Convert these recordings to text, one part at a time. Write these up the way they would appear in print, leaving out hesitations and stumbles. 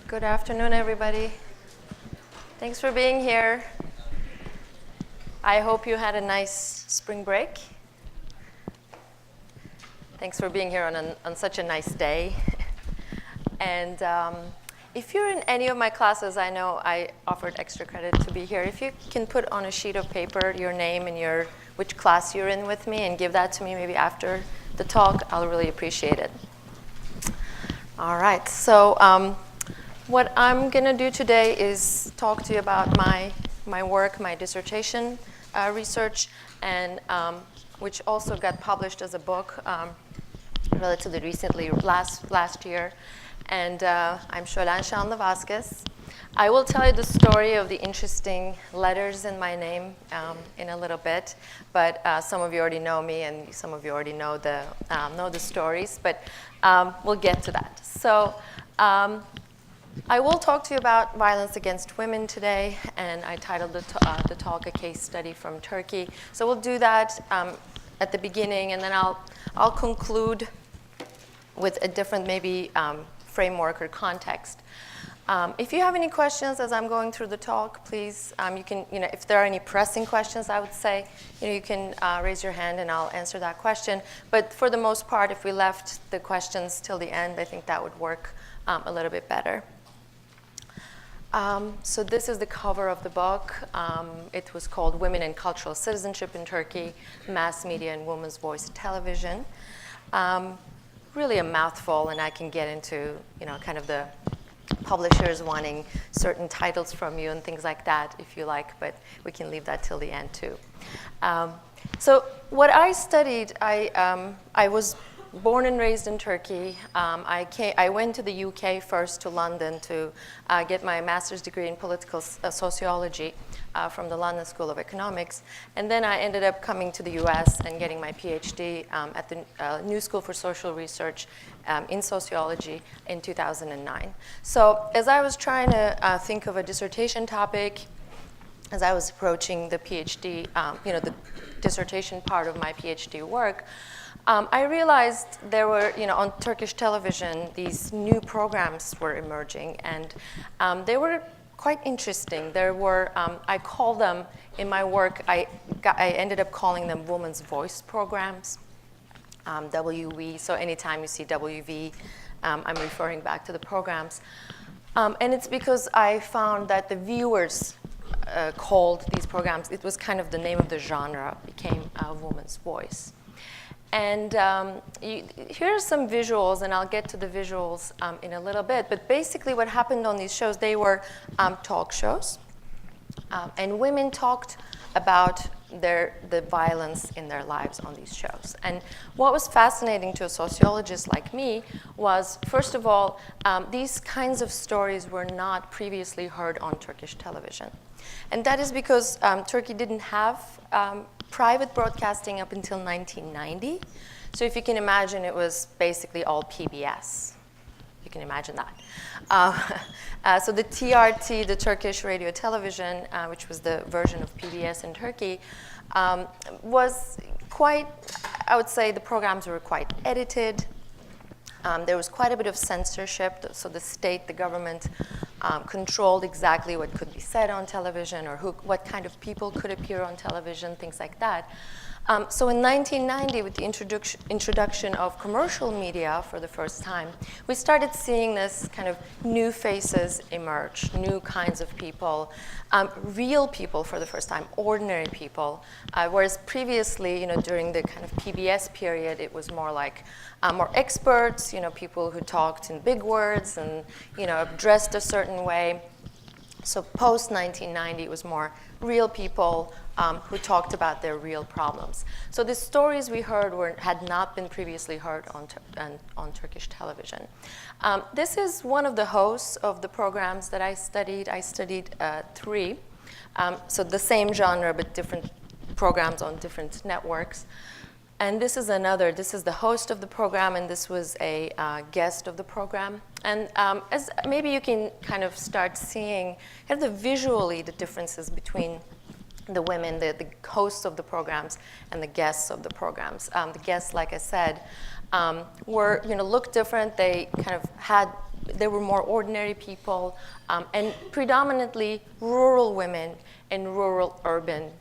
Good afternoon, everybody. Thanks for being here. I hope you had a nice spring break. Thanks for being here on such a nice day. And if you're in any of my classes, I know I offered extra credit to be here. If you can put on a sheet of paper your name and which class you're in with me and give that to me maybe after the talk, I'll really appreciate it. All right, so what I'm going to do today is talk to you about my work, my dissertation research, and which also got published as a book relatively recently, last year. And I'm Solen Sanli Vasquez. I will tell you the story of the interesting letters in my name in a little bit, but some of you already know me, and some of you already know the stories, but we'll get to that. So I will talk to you about violence against women today, and I titled the talk "A Case Study from Turkey." So we'll do that at the beginning, and then I'll conclude with a different maybe framework or context. If you have any questions as I'm going through the talk, please, you can, if there are any pressing questions, I would say, you can raise your hand and I'll answer that question. But for the most part, if we left the questions till the end, I think that would work a little bit better. So this is the cover of the book. It was called Women and Cultural Citizenship in Turkey, Mass Media and Women's Voice in Television. Really a mouthful, and I can get into, kind of the publishers wanting certain titles from you and things like that if you like, but we can leave that till the end too. So what I studied, I was born and raised in Turkey. I went to the UK first, to London, to get my master's degree in political sociology from the London School of Economics. And then I ended up coming to the US and getting my PhD at the New School for Social Research in sociology in 2009. So as I was trying to think of a dissertation topic, as I was approaching the PhD, the dissertation part of my PhD work, I realized there were, on Turkish television, these new programs were emerging, and they were quite interesting. There were, I call them, in my work, I ended up calling them women's voice programs, WV. So anytime you see WV, I'm referring back to the programs. And it's because I found that the viewers called these programs, it was kind of the name of the genre, became a woman's voice. And here are some visuals, and I'll get to the visuals in a little bit. But basically what happened on these shows, they were talk shows. And women talked about the violence in their lives on these shows. And what was fascinating to a sociologist like me was, first of all, these kinds of stories were not previously heard on Turkish television. And that is because Turkey didn't have private broadcasting up until 1990. So if you can imagine, it was basically all PBS. You can imagine that. So the TRT, the Turkish radio television, which was the version of PBS in Turkey, was quite, I would say the programs were quite edited. There was quite a bit of censorship, so the state, the government, controlled exactly what could be said on television or what kind of people could appear on television, things like that. So in 1990, with the introduction of commercial media for the first time, we started seeing this kind of new faces emerge, new kinds of people, real people for the first time, ordinary people. Whereas previously, during the kind of PBS period, it was more like more experts, people who talked in big words and, dressed a certain way. So post-1990, it was more real people who talked about their real problems. So the stories we heard had not been previously heard on Turkish television. This is one of the hosts of the programs that I studied. I studied 3, so the same genre but different programs on different networks. And this is the host of the program, and this was a guest of the program. And as maybe you can kind of start seeing visually the differences between the women, the hosts of the programs, and the guests of the programs. The guests, like I said, were looked different. They kind of had they were more ordinary people, and predominantly rural women and rural urban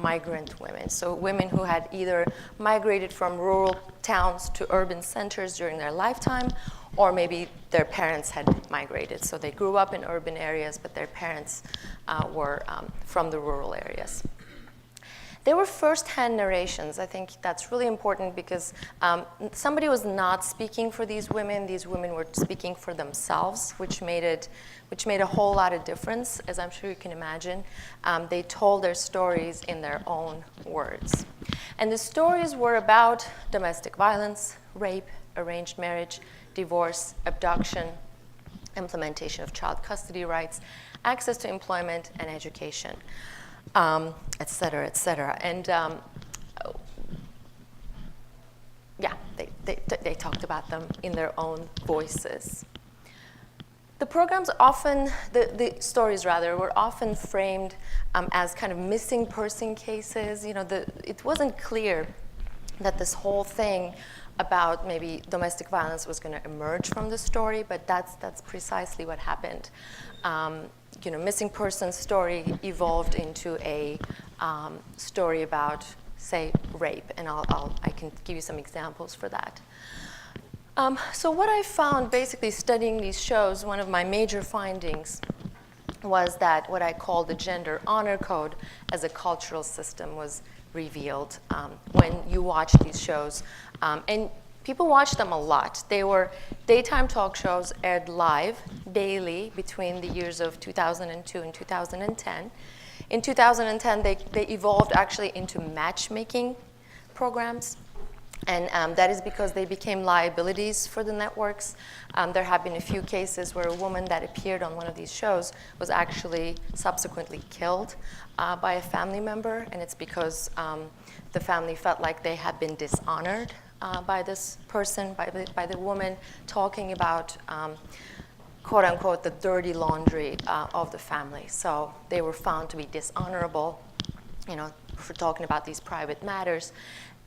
migrant women. So women who had either migrated from rural towns to urban centers during their lifetime, or maybe their parents had migrated. So they grew up in urban areas, but their parents were from the rural areas. They were first-hand narrations. I think that's really important because somebody was not speaking for these women. These women were speaking for themselves, which made a whole lot of difference, as I'm sure you can imagine. They told their stories in their own words. And the stories were about domestic violence, rape, arranged marriage, divorce, abduction, implementation of child custody rights, access to employment and education, et cetera, et cetera. And yeah, they talked about them in their own voices. The programs often, the stories rather, were often framed as kind of missing person cases. You know, it wasn't clear that this whole thing about maybe domestic violence was going to emerge from the story, but that's precisely what happened. You know, missing person story evolved into a story about, say, rape, and I can give you some examples for that. So what I found basically studying these shows, one of my major findings was that what I call the gender honor code as a cultural system was revealed when you watch these shows. And people watched them a lot. They were daytime talk shows aired live daily between the years of 2002 and 2010. In 2010, they evolved actually into matchmaking programs. And that is because they became liabilities for the networks. There have been a few cases where a woman that appeared on one of these shows was actually subsequently killed by a family member, and it's because the family felt like they had been dishonored by this person, by the woman, talking about, quote unquote, the dirty laundry of the family. So they were found to be dishonorable, you know, for talking about these private matters.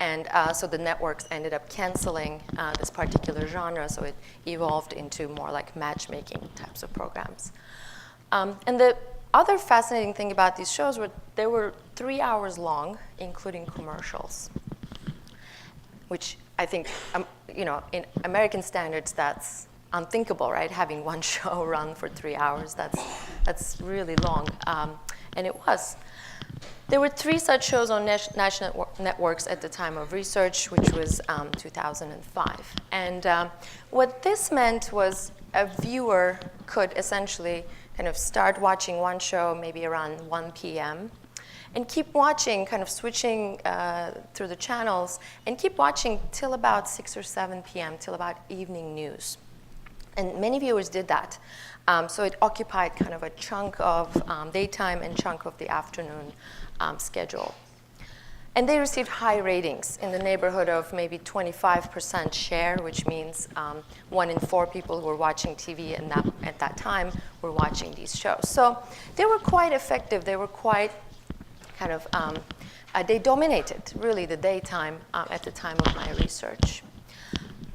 And so the networks ended up canceling this particular genre, so it evolved into more like matchmaking types of programs. And the other fascinating thing about these shows were they were 3 hours long, including commercials, which I think, you know, in American standards, that's unthinkable, right? Having one show run for 3 hours, that's really long, and it was. There were 3 such shows on national networks at the time of research, which was 2005. And what this meant was a viewer could essentially kind of start watching one show maybe around 1 p.m. and keep watching, kind of switching through the channels, and keep watching till about 6 or 7 p.m., till about evening news. And many viewers did that. So it occupied kind of a chunk of daytime and chunk of the afternoon schedule. And they received high ratings in the neighborhood of maybe 25% share, which means 1 in 4 people who were watching TV at that time were watching these shows. So they were quite effective. They were quite kind of, they dominated really the daytime at the time of my research.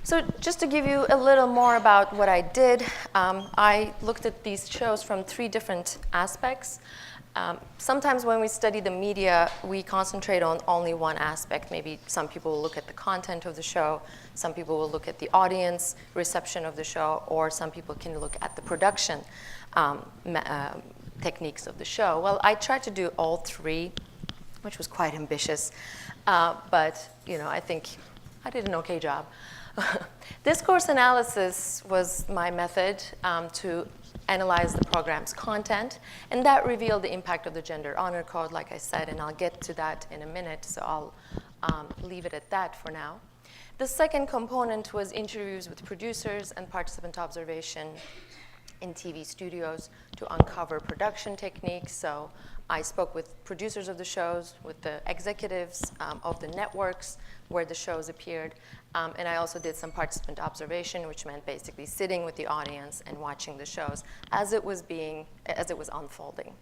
So just to give you a little more about what I did, I looked at these shows from 3 different aspects. Sometimes when we study the media, we concentrate on only one aspect. Maybe some people will look at the content of the show, some people will look at the audience reception of the show, or some people can look at the production techniques of the show. Well, I tried to do all 3, which was quite ambitious, but you know, I think I did an okay job. Discourse analysis was my method to analyze the program's content, and that revealed the impact of the gender honor code, like I said, and I'll get to that in a minute, so I'll leave it at that for now. The second component was interviews with producers and participant observation in TV studios to uncover production techniques. So I spoke with producers of the shows, with the executives of the networks where the shows appeared, and I also did some participant observation, which meant basically sitting with the audience and watching the shows as it was unfolding.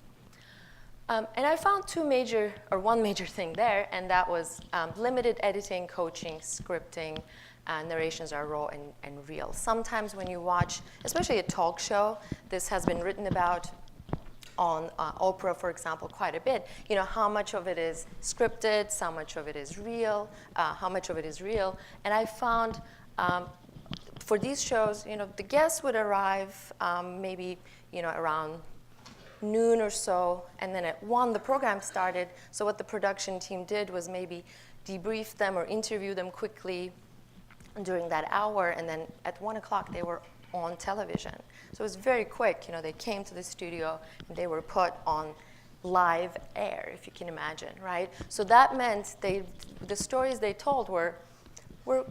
And I found one major thing there, and that was limited editing, coaching, scripting, narrations are raw and real. Sometimes when you watch, especially a talk show, this has been written about on Oprah, for example, quite a bit. You know, how much of it is scripted, how much of it is real, And I found for these shows, you know, the guests would arrive maybe, you know, around noon or so, and then at 1 the program started. So what the production team did was maybe debrief them or interview them quickly during that hour, and then at 1 o'clock they were on television. So it was very quick. You know, they came to the studio and they were put on live air, if you can imagine, right? So that meant the stories they told were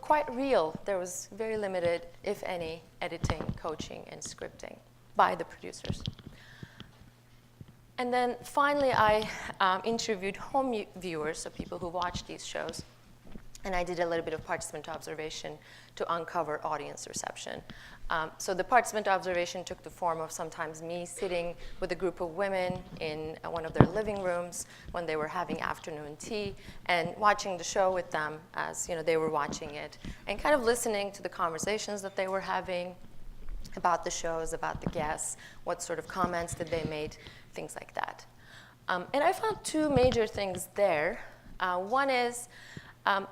quite real. There was very limited, if any, editing, coaching, and scripting by the producers. And then finally, I interviewed home viewers, so people who watch these shows, and I did a little bit of participant observation to uncover audience reception. So the participant observation took the form of sometimes me sitting with a group of women in one of their living rooms when they were having afternoon tea, and watching the show with them as, you know, they were watching it, and kind of listening to the conversations that they were having about the shows, about the guests, what sort of comments did they make, things like that. And I found 2 major things there. One is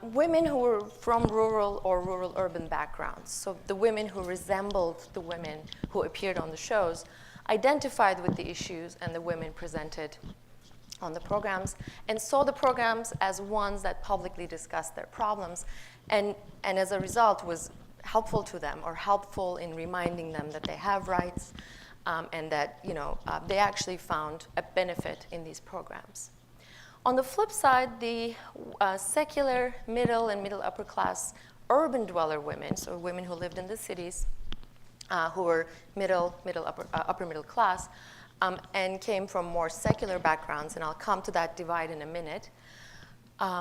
women who were from rural or rural-urban backgrounds, so the women who resembled the women who appeared on the shows, identified with the issues and the women presented on the programs, and saw the programs as ones that publicly discussed their problems, and as a result was helpful to them, or helpful in reminding them that they have rights, and that, you know, they actually found a benefit in these programs. On the flip side, the secular middle and middle upper class urban dweller women, so women who lived in the cities, who were upper middle class, and came from more secular backgrounds, and I'll come to that divide in a minute,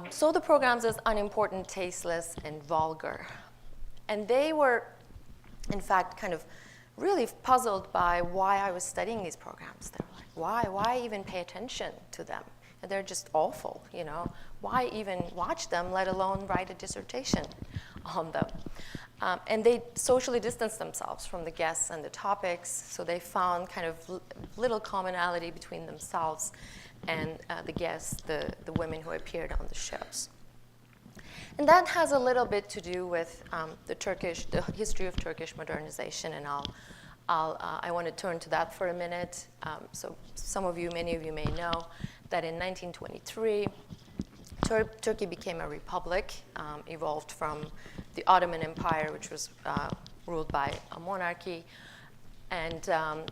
saw the programs as unimportant, tasteless, and vulgar. And they were, in fact, kind of really puzzled by why I was studying these programs. They were like, why even pay attention to them? They're just awful, you know. Why even watch them, let alone write a dissertation on them? And they socially distanced themselves from the guests and the topics, so they found kind of little commonality between themselves and the guests, the women who appeared on the shows. And that has a little bit to do with the history of Turkish modernization, and I want to turn to that for a minute. So many of you may know that in 1923, Turkey became a republic, evolved from the Ottoman Empire, which was ruled by a monarchy. And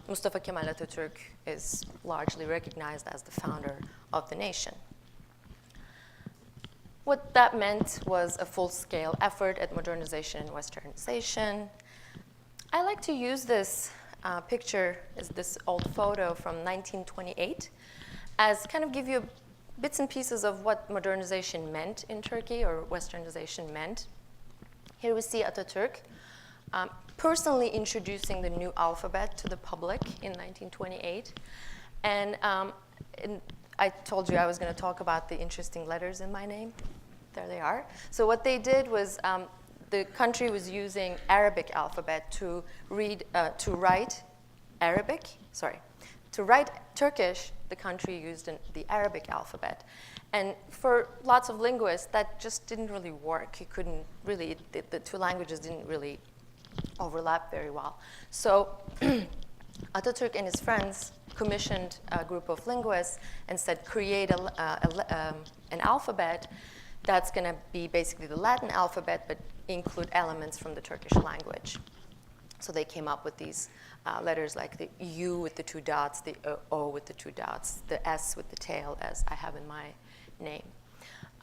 Mustafa Kemal Atatürk is largely recognized as the founder of the nation. What that meant was a full-scale effort at modernization and westernization. I like to use this picture, this old photo from 1928, as kind of give you bits and pieces of what modernization meant in Turkey, or westernization meant. Here we see Atatürk personally introducing the new alphabet to the public in 1928. And I told you I was going to talk about the interesting letters in my name. There they are. So what they did was the country was using Arabic alphabet to write Arabic. To write Turkish, the country used the Arabic alphabet. And for lots of linguists, that just didn't really work. You couldn't really, the 2 languages didn't really overlap very well. So Atatürk and his friends commissioned a group of linguists and said, create an alphabet that's going to be basically the Latin alphabet, but include elements from the Turkish language. So they came up with these letters like the U with the 2 dots, the O with the 2 dots, the S with the tail, as I have in my name.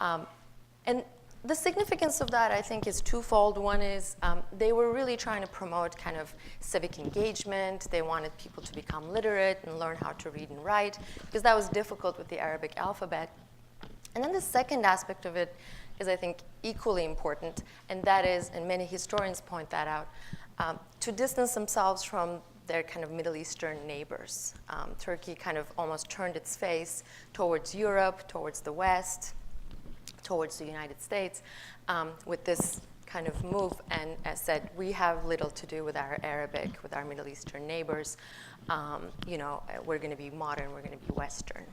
And the significance of that, I think, is twofold. One is they were really trying to promote kind of civic engagement. They wanted people to become literate and learn how to read and write, because that was difficult with the Arabic alphabet. And then the second aspect of it is, I think, equally important, and that is, and many historians point that out, to distance themselves from their kind of Middle Eastern neighbors. Turkey kind of almost turned its face towards Europe, towards the West, towards the United States, with this kind of move and said, we have little to do with our Arabic, with our Middle Eastern neighbors. We're going to be modern, we're going to be Western.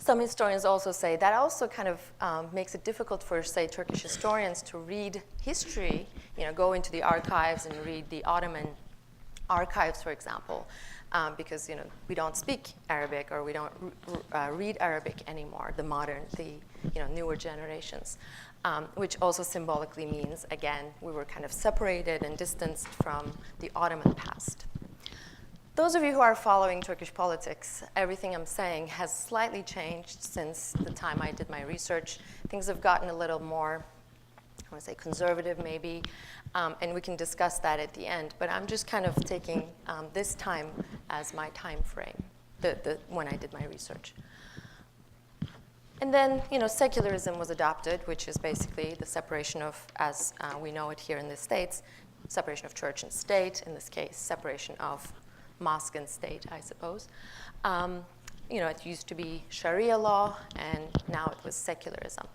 Some historians also say that also kind of makes it difficult for, say, Turkish historians to read history, go into the archives and read the Ottoman archives, for example, because we don't speak Arabic or we don't read Arabic anymore, the modern, the newer generations, which also symbolically means, again, we were kind of separated and distanced from the Ottoman past. Those of you who are following Turkish politics, everything I'm saying has slightly changed since the time I did my research. Things have gotten a little more, I want to say conservative maybe, and we can discuss that at the end. But I'm just kind of taking this time as my time frame, when I did my research. And then, secularism was adopted, which is basically the separation of, as we know it here in the States, separation of church and state, in this case, separation of mosque and state, I suppose. It used to be Sharia law, and now it was secularism.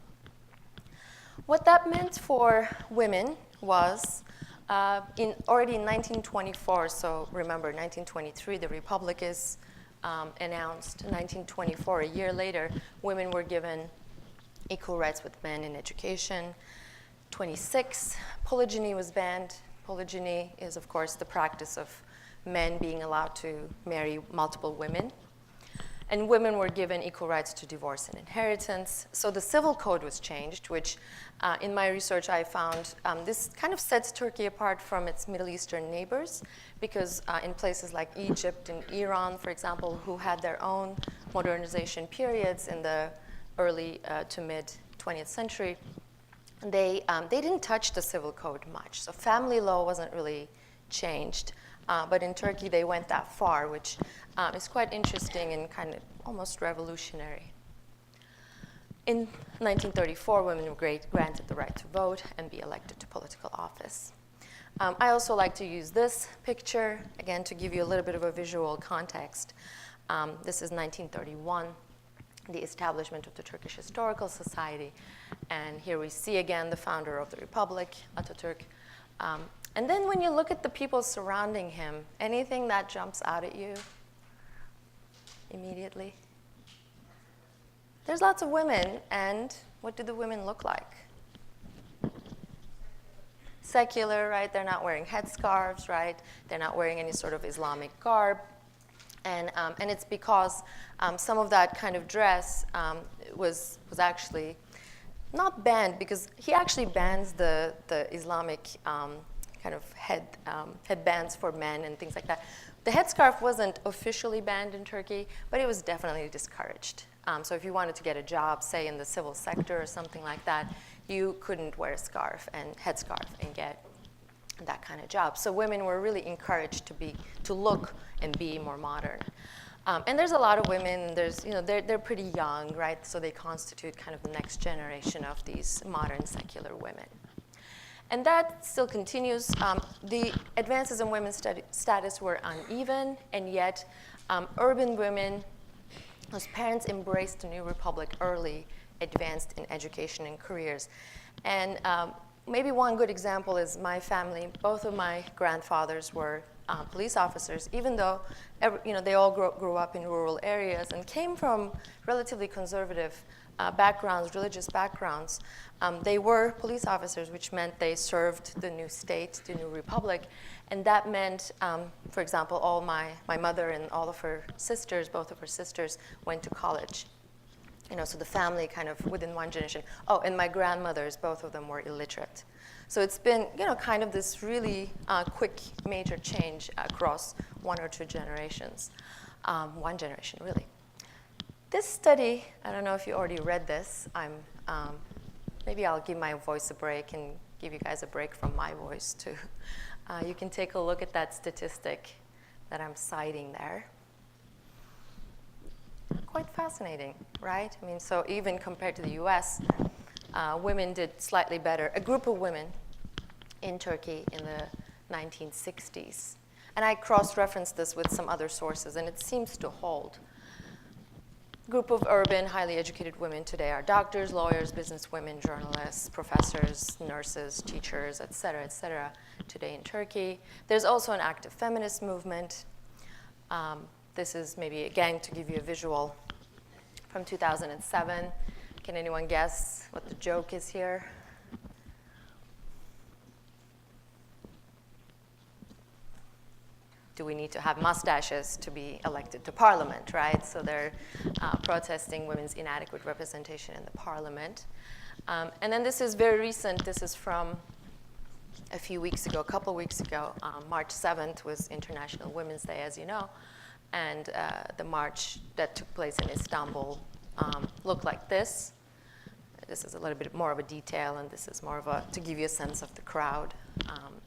What that meant for women was, already in 1924, so remember, 1923, the Republic is announced. 1924, a year later, women were given equal rights with men in education. 26, polygyny was banned. Polygyny is, of course, the practice of men being allowed to marry multiple women. And women were given equal rights to divorce and inheritance. So the civil code was changed, which in my research I found this kind of sets Turkey apart from its Middle Eastern neighbors, because in places like Egypt and Iran, for example, who had their own modernization periods in the early to mid 20th century, they didn't touch the civil code much. So family law wasn't really changed. But in Turkey, they went that far, which is quite interesting and kind of almost revolutionary. In 1934, women were granted the right to vote and be elected to political office. I also like to use this picture, again, to give you a little bit of a visual context. This is 1931, the establishment of the Turkish Historical Society. And here we see, again, the founder of the Republic, Atatürk. And then when you look at the people surrounding him, anything that jumps out at you immediately? There's lots of women, and what do the women look like? Secular, right? They're not wearing headscarves, right? They're not wearing any sort of Islamic garb. And it's because some of that kind of dress was actually not banned, because he actually bans the Islamic kind of headbands for men and things like that. The headscarf wasn't officially banned in Turkey, but it was definitely discouraged. So if you wanted to get a job, say in the civil sector or something like that, you couldn't wear a scarf and headscarf and get that kind of job. So women were really encouraged to look and be more modern. And there's a lot of women. They're pretty young, right? So they constitute kind of the next generation of these modern secular women. And that still continues. The advances in women's status were uneven, and yet urban women whose parents embraced the new republic early advanced in education and careers. And maybe one good example is my family. Both of my grandfathers were police officers, even though they all grew up in rural areas and came from relatively conservative backgrounds, religious backgrounds. They were police officers, which meant they served the new state, the new republic. And that meant, for example, my mother and all of her sisters, both of her sisters, went to college. So the family kind of within one generation. Oh, and my grandmothers, both of them were illiterate. So it's been, kind of this really quick major change across one or two generations. One generation, really. This study, I don't know if you already read this. Maybe I'll give my voice a break and give you guys a break from my voice too. You can take a look at that statistic that I'm citing there. Quite fascinating, right? I mean, so even compared to the US, women did slightly better. A group of women in Turkey in the 1960s. And I cross-referenced this with some other sources, and it seems to hold. group of urban, highly educated women today are doctors, lawyers, businesswomen, journalists, professors, nurses, teachers, et cetera, today in Turkey. There's also an active feminist movement. This is maybe, again, to give you a visual from 2007. Can anyone guess what the joke is here? Do we need to have mustaches to be elected to parliament, right? So they're protesting women's inadequate representation in the parliament. And then this is very recent. This is from a few weeks ago, a couple of weeks ago. March 7th was International Women's Day, as you know. And the march that took place in Istanbul looked like this. This is a little bit more of a detail, and this is more of a, to give you a sense of the crowd,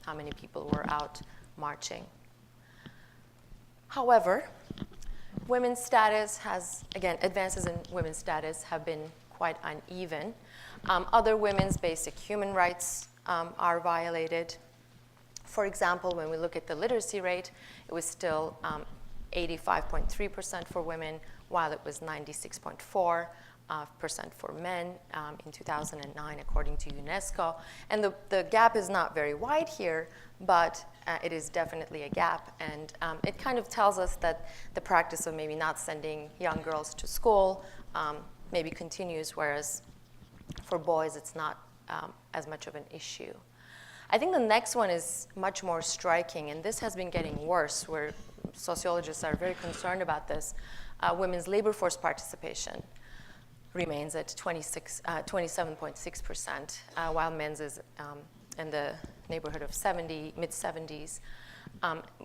how many people were out marching. However, women's status has, again, advances in women's status have been quite uneven. Other women's basic human rights are violated. For example, when we look at the literacy rate, it was still 85.3% for women, while it was 96.4% for men in 2009, according to UNESCO. And the gap is not very wide here, but it is definitely a gap. And it kind of tells us that the practice of maybe not sending young girls to school maybe continues, whereas for boys, it's not as much of an issue. I think the next one is much more striking, and this has been getting worse, where sociologists are very concerned about this. Women's labor force participation remains at 27.6%, while men's is in the neighborhood of mid-70s.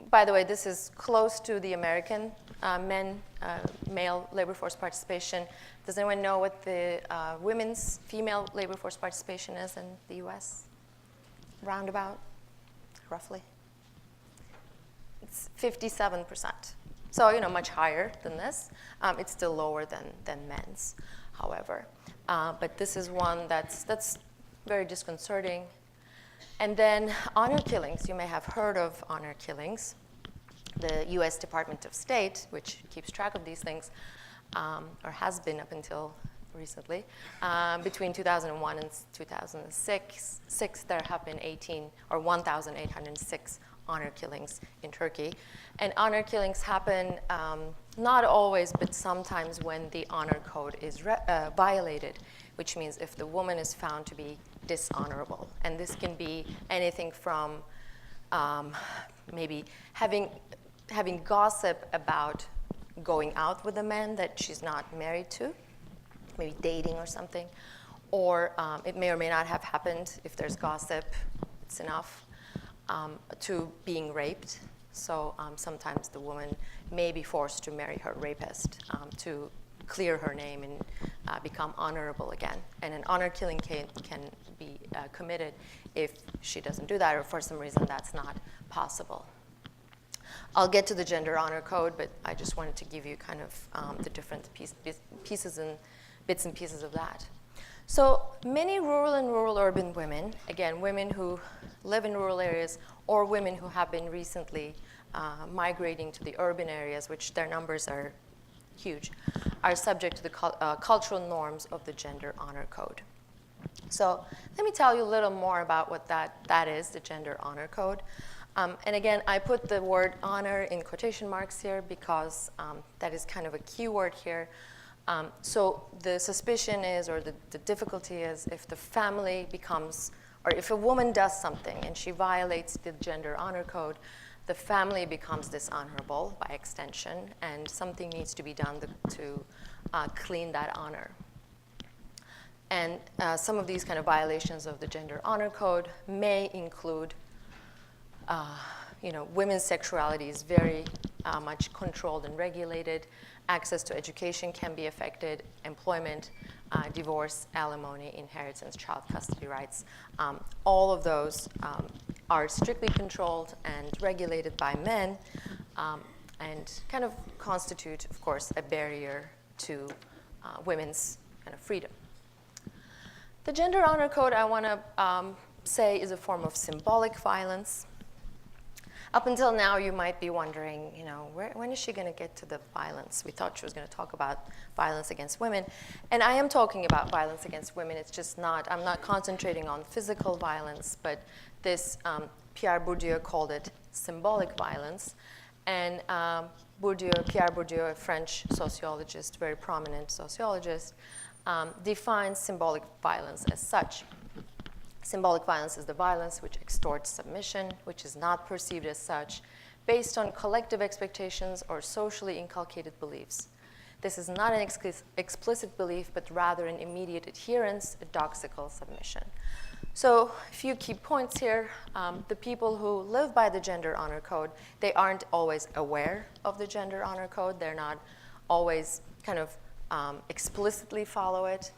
By the way, this is close to the American male labor force participation. Does anyone know what the women's female labor force participation is in the US? Roundabout, roughly? It's 57%. So, much higher than this. It's still lower than men's, however. But this is one that's very disconcerting. And then honor killings. You may have heard of honor killings. The US Department of State, which keeps track of these things, or has been up until recently, between 2001 and 2006, there have been 1,806 honor killings in Turkey. And honor killings happen not always, but sometimes when the honor code is violated, which means if the woman is found to be dishonorable. And this can be anything from maybe having gossip about going out with a man that she's not married to, maybe dating or something, or it may or may not have happened. If there's gossip, it's enough, to being raped. So sometimes the woman may be forced to marry her rapist to clear her name and become honorable again. And an honor killing can be committed if she doesn't do that, or for some reason that's not possible. I'll get to the gender honor code, but I just wanted to give you kind of the different pieces and bits and pieces of that. So many rural and rural-urban women, again, women who live in rural areas or women who have been recently migrating to the urban areas, which their numbers are huge, are subject to the cultural norms of the gender honor code. So let me tell you a little more about what that is, the gender honor code. And again, I put the word honor in quotation marks here because that is kind of a key word here. So the suspicion is, or the difficulty is, if the family becomes, or if a woman does something and she violates the gender honor code, the family becomes dishonorable by extension, and something needs to be done to clean that honor. And some of these kind of violations of the gender honor code may include, women's sexuality is very much controlled and regulated. Access to education can be affected, employment, divorce, alimony, inheritance, child custody rights. All of those are strictly controlled and regulated by men and kind of constitute, of course, a barrier to women's kind of freedom. The gender honor code, I want to say, is a form of symbolic violence. Up until now, you might be wondering, you know, when is she going to get to the violence? We thought she was going to talk about violence against women. And I am talking about violence against women. It's just not, I'm not concentrating on physical violence, but this, Pierre Bourdieu called it symbolic violence. And Pierre Bourdieu, a French sociologist, very prominent sociologist, defines symbolic violence as such. Symbolic violence is the violence which extorts submission, which is not perceived as such, based on collective expectations or socially inculcated beliefs. This is not an explicit belief, but rather an immediate adherence, a doxical submission. So a few key points here. The people who live by the gender honor code, they aren't always aware of the gender honor code. They're not always kind of explicitly follow it.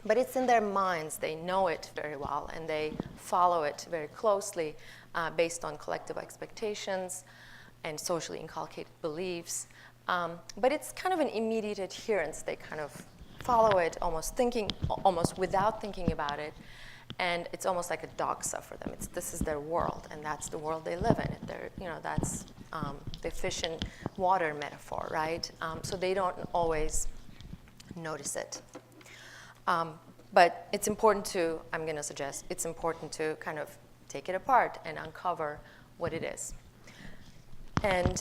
But it's in their minds. They know it very well, and they follow it very closely based on collective expectations and socially inculcated beliefs. But it's kind of an immediate adherence. They kind of follow it almost without thinking about it. And it's almost like a doxa for them. This is their world, and that's the world they live in. That's the fish and water metaphor, right? So they don't always notice it. But it's important to, I'm going to suggest, it's important to kind of take it apart and uncover what it is. And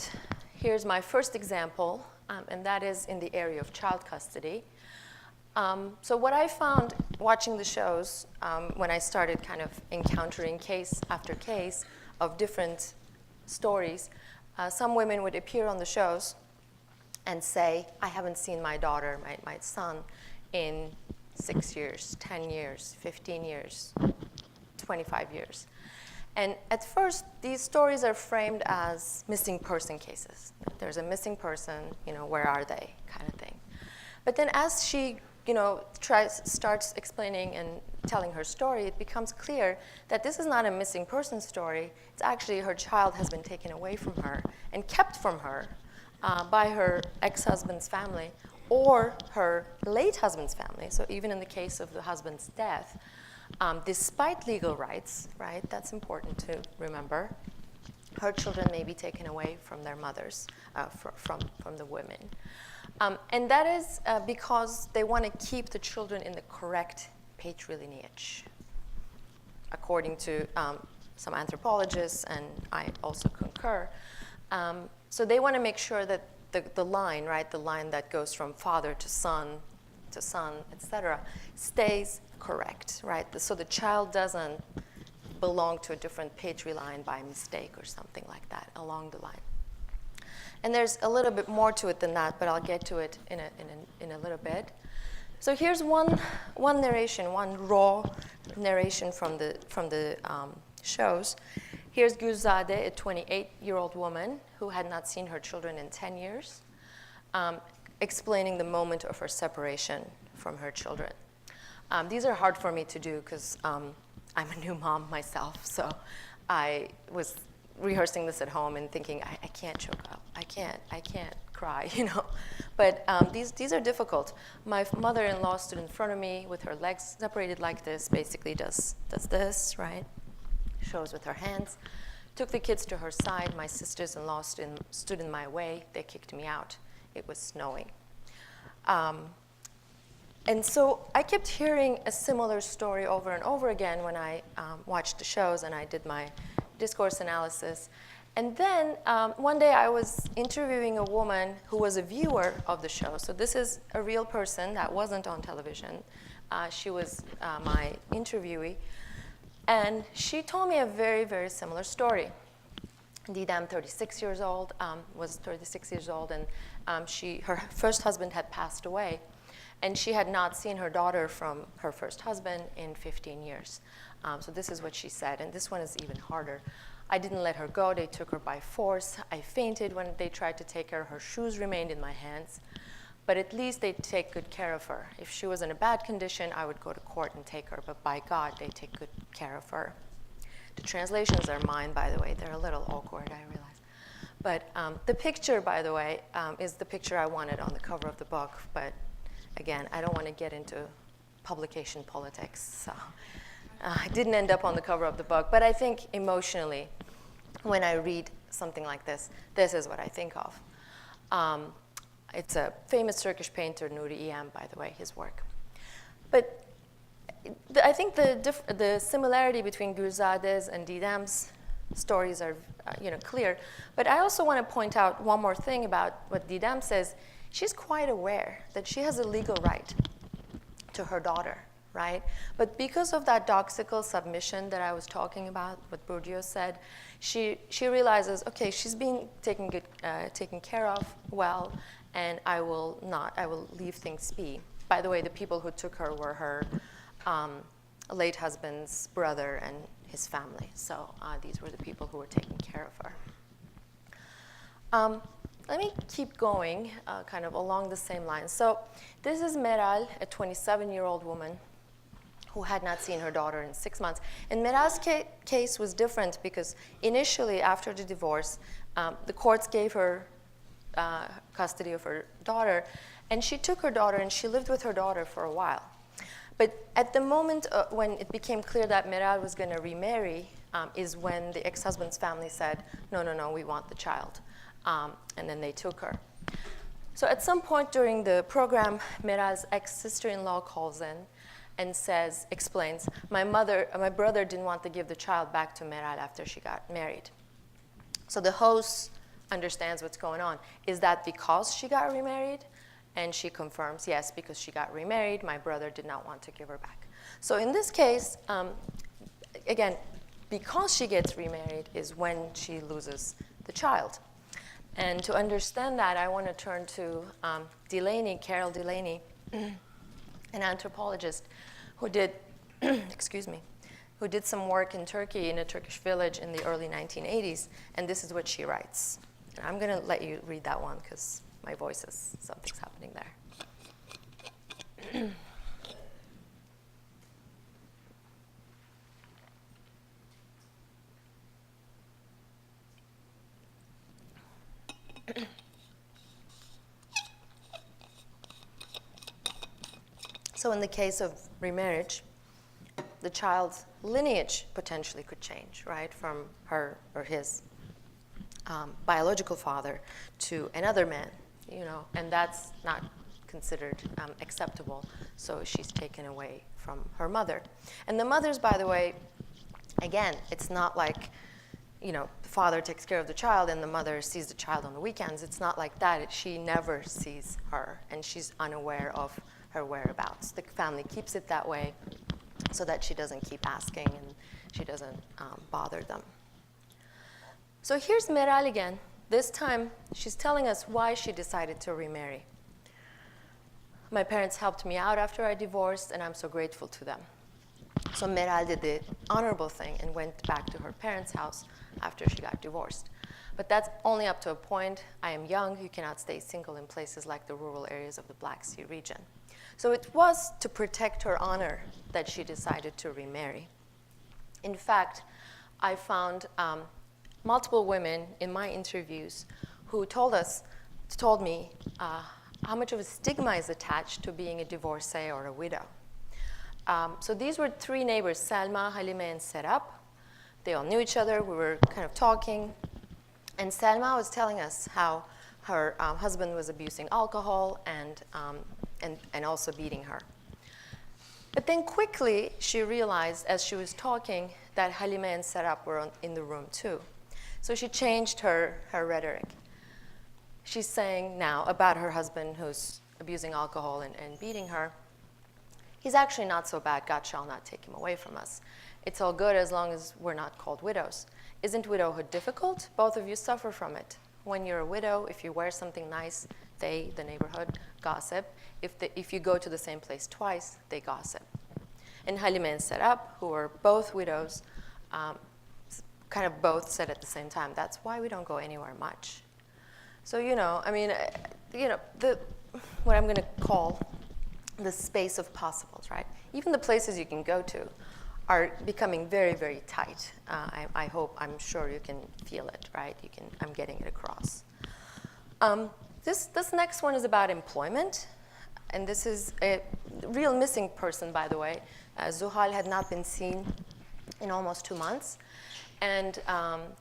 here's my first example, and that is in the area of child custody. So what I found watching the shows, when I started kind of encountering case after case of different stories, some women would appear on the shows and say, I haven't seen my daughter, my son, in 6 years, 10 years, 15 years, 25 years. And at first, these stories are framed as missing person cases. There's a missing person, where are they, kind of thing. But then as she, starts explaining and telling her story, it becomes clear that this is not a missing person story. It's actually her child has been taken away from her and kept from her by her ex-husband's family or her late husband's family. So even in the case of the husband's death, despite legal rights, right, that's important to remember, her children may be taken away from their mothers, from the women. And that is because they want to keep the children in the correct patrilineage, according to some anthropologists, and I also concur. So they want to make sure that the line, right, the line that goes from father to son, etc., stays correct, right? So the child doesn't belong to a different patriline by mistake or something like that along the line. And there's a little bit more to it than that, but I'll get to it in a little bit. So here's one narration, one raw narration from the shows. Here's Gülzade, a 28-year-old woman who had not seen her children in 10 years, explaining the moment of her separation from her children. These are hard for me to do because I'm a new mom myself, so I was rehearsing this at home and thinking, I can't choke up, I can't cry, But these are difficult. My mother-in-law stood in front of me with her legs separated like this, basically does this, right? Shows with her hands. Took the kids to her side. My sisters-in-law stood in my way. They kicked me out. It was snowing. And so I kept hearing a similar story over and over again when I watched the shows and I did my discourse analysis. And then one day I was interviewing a woman who was a viewer of the show. So this is a real person that wasn't on television. She was my interviewee. And she told me a very, very similar story. Indeed, I'm 36 years old, and her first husband had passed away. And she had not seen her daughter from her first husband in 15 years. So this is what she said, and this one is even harder. I didn't let her go. They took her by force. I fainted when they tried to take her. Her shoes remained in my hands. But at least they take good care of her. If she was in a bad condition, I would go to court and take her. But by God, they take good care of her. The translations are mine, by the way. They're a little awkward, I realize. But the picture, by the way, is the picture I wanted on the cover of the book. But again, I don't want to get into publication politics. So I didn't end up on the cover of the book. But I think emotionally, when I read something like this, this is what I think of. It's a famous Turkish painter, Nuri İyem, by the way, his work. But I think the similarity between Gülzade's and Didem's stories are clear. But I also want to point out one more thing about what Didem says. She's quite aware that she has a legal right to her daughter, right? But because of that doxical submission that I was talking about, what Bourdieu said, she realizes, okay, she's being taken care of well, and I will leave things be. By the way, the people who took her were her late husband's brother and his family. So these were the people who were taking care of her. Let me keep going kind of along the same lines. So this is Meral, a 27-year-old woman who had not seen her daughter in 6 months. And Meral's case was different because initially, after the divorce, the courts gave her custody of her daughter, and she took her daughter and she lived with her daughter for a while. But at the moment when it became clear that Meral was going to remarry is when the ex-husband's family said, no, we want the child. And then they took her. So at some point during the program, Meral's ex-sister-in-law calls in and explains, my brother didn't want to give the child back to Meral after she got married. So the host understands what's going on. Is that because she got remarried? And she confirms, yes, because she got remarried, my brother did not want to give her back. So in this case, again, because she gets remarried is when she loses the child. And to understand that, I want to turn to Carol Delaney, an anthropologist who did, who did some work in Turkey in a Turkish village in the early 1980s, and this is what she writes. And I'm going to let you read that one because my voice is, something's happening there. So in the case of remarriage, the child's lineage potentially could change, right, from her or his biological father to another man, and that's not considered acceptable. So she's taken away from her mother. And the mothers, by the way, again, it's not like, the father takes care of the child and the mother sees the child on the weekends. It's not like that. She never sees her, and she's unaware of her whereabouts. The family keeps it that way so that she doesn't keep asking and she doesn't bother them. So here's Meral again. This time, she's telling us why she decided to remarry. My parents helped me out after I divorced, and I'm so grateful to them. So Meral did the honorable thing and went back to her parents' house after she got divorced. But that's only up to a point. I am young. You cannot stay single in places like the rural areas of the Black Sea region. So it was to protect her honor that she decided to remarry. In fact, I found multiple women in my interviews who told me how much of a stigma is attached to being a divorcee or a widow. So these were three neighbors, Selma, Halime, and Serap. They all knew each other. We were kind of talking. And Selma was telling us how her husband was abusing alcohol and also beating her. But then quickly, she realized as she was talking that Halime and Serap were in the room too. So she changed her rhetoric. She's saying now about her husband who's abusing alcohol and beating her, he's actually not so bad. God shall not take him away from us. It's all good as long as we're not called widows. Isn't widowhood difficult? Both of you suffer from it. When you're a widow, if you wear something nice, the neighborhood, gossip. If you go to the same place twice, they gossip. And Halime and Serap, who were both widows, kind of both said at the same time, that's why we don't go anywhere much. So, what I'm going to call the space of possibles, right? Even the places you can go to are becoming very, very tight. I'm sure you can feel it, right? I'm getting it across. This next one is about employment. And this is a real missing person, by the way. Zuhal had not been seen in almost 2 months. And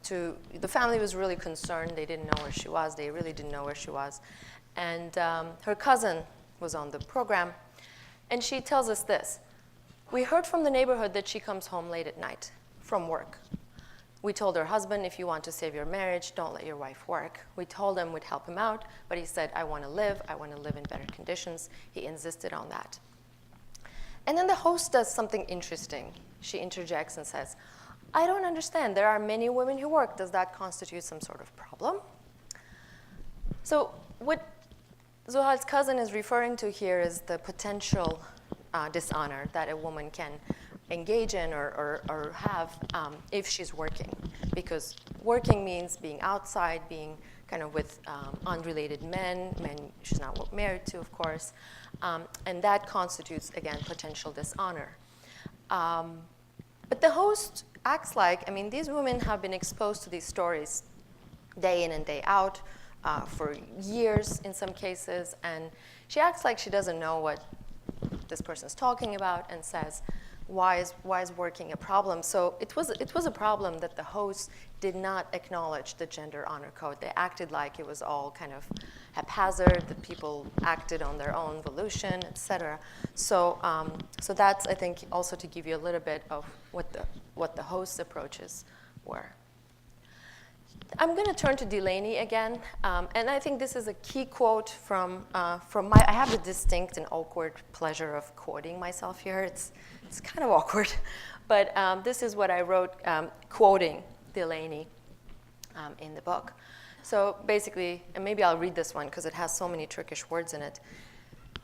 the family was really concerned. They didn't know where she was. They really didn't know where she was. And her cousin was on the program, and she tells us this. We heard from the neighborhood that she comes home late at night from work. We told her husband, if you want to save your marriage, don't let your wife work. We told him we'd help him out, but he said, I want to live in better conditions. He insisted on that. And then the host does something interesting. She interjects and says, I don't understand. There are many women who work. Does that constitute some sort of problem? So what Zuhal's cousin is referring to here is the potential dishonor that a woman can engage in or have if she's working. Because working means being outside, being kind of with unrelated men she's not married to, of course. And that constitutes, again, potential dishonor. But the host acts like, I mean, these women have been exposed to these stories day in and day out for years in some cases, and she acts like she doesn't know what this person's talking about and says, why is working a problem? So it was a problem that the host did not acknowledge the gender honor code. They acted like it was all kind of haphazard, that people acted on their own volition, et cetera. So that's, I think, also to give you a little bit of what the host's approaches were. I'm going to turn to Delaney again, and I think this is a key quote from my. I have the distinct and awkward pleasure of quoting myself here. It's kind of awkward, but this is what I wrote quoting Delaney in the book. So basically, and maybe I'll read this one because it has so many Turkish words in it.